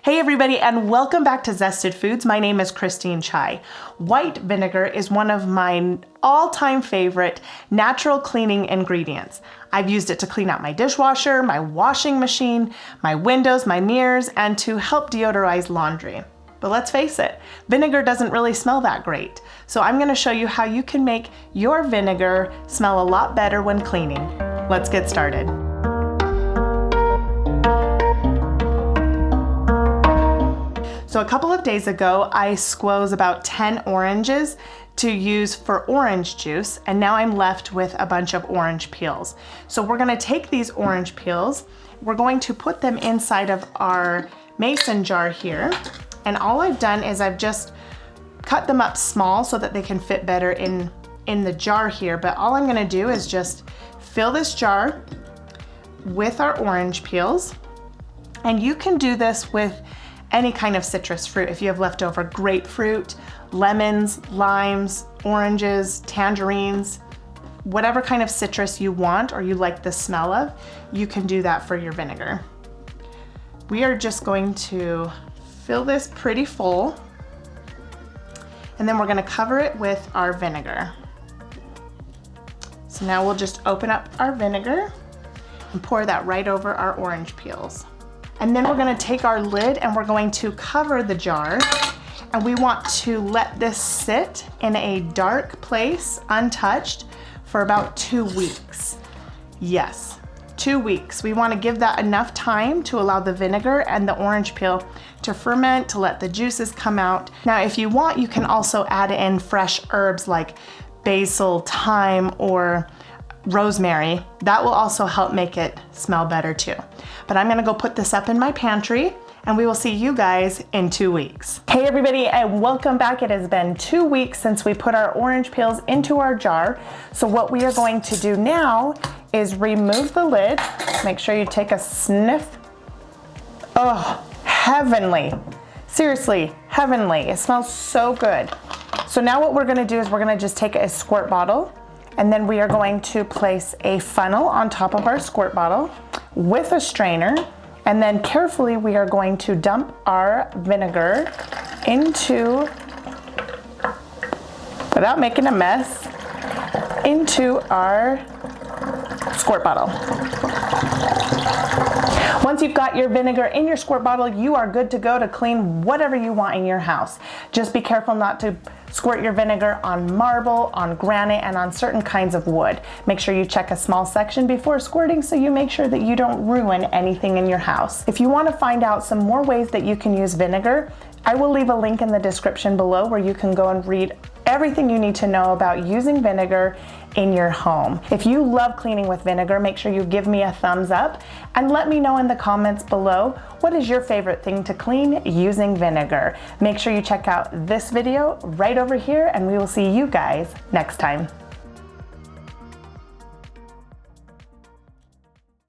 Hey everybody, and welcome back to Zested Foods. My name is Christine Chai. White vinegar is one of my all-time favorite natural cleaning ingredients. I've used it to clean out my dishwasher, my washing machine, my windows, my mirrors, and to help deodorize laundry. But let's face it, vinegar doesn't really smell that great. So I'm gonna show you how you can make your vinegar smell a lot better when cleaning. Let's get started. So a couple of days ago, I squoze about 10 oranges to use for orange juice, and now I'm left with a bunch of orange peels. So we're gonna take these orange peels, we're going to put them inside of our mason jar here, and all I've done is I've just cut them up small so that they can fit better in the jar here, but all I'm gonna do is just fill this jar with our orange peels, and you can do this with any kind of citrus fruit. If you have leftover grapefruit, lemons, limes, oranges, tangerines, whatever kind of citrus you want or you like the smell of, you can do that for your vinegar. We are just going to fill this pretty full, and then we're gonna cover it with our vinegar. So now we'll just open up our vinegar and pour that right over our orange peels. And then we're gonna take our lid and we're going to cover the jar, and we want to let this sit in a dark place, untouched, for about 2 weeks. Yes, 2 weeks. We wanna give that enough time to allow the vinegar and the orange peel to ferment, to let the juices come out. Now, if you want, you can also add in fresh herbs like basil, thyme, or rosemary. That will also help make it smell better too. But I'm gonna go put this up in my pantry, and we will see you guys in 2 weeks. Hey everybody, and welcome back. It has been 2 weeks since we put our orange peels into our jar. So what we are going to do now is remove the lid. Make sure you take a sniff. Oh, heavenly. Seriously, heavenly. It smells so good. So now what we're gonna do is we're gonna just take a squirt bottle, and then we are going to place a funnel on top of our squirt bottle with a strainer, and then carefully we are going to dump our vinegar into, without making a mess, into our squirt bottle. Once you've got your vinegar in your squirt bottle, you are good to go to clean whatever you want in your house. Just be careful not to squirt your vinegar on marble, on granite, and on certain kinds of wood. Make sure you check a small section before squirting so you make sure that you don't ruin anything in your house. If you want to find out some more ways that you can use vinegar, I will leave a link in the description below where you can go and read everything you need to know about using vinegar in your home. If you love cleaning with vinegar, make sure you give me a thumbs up and let me know in the comments below, what is your favorite thing to clean using vinegar? Make sure you check out this video right over here, and we will see you guys next time.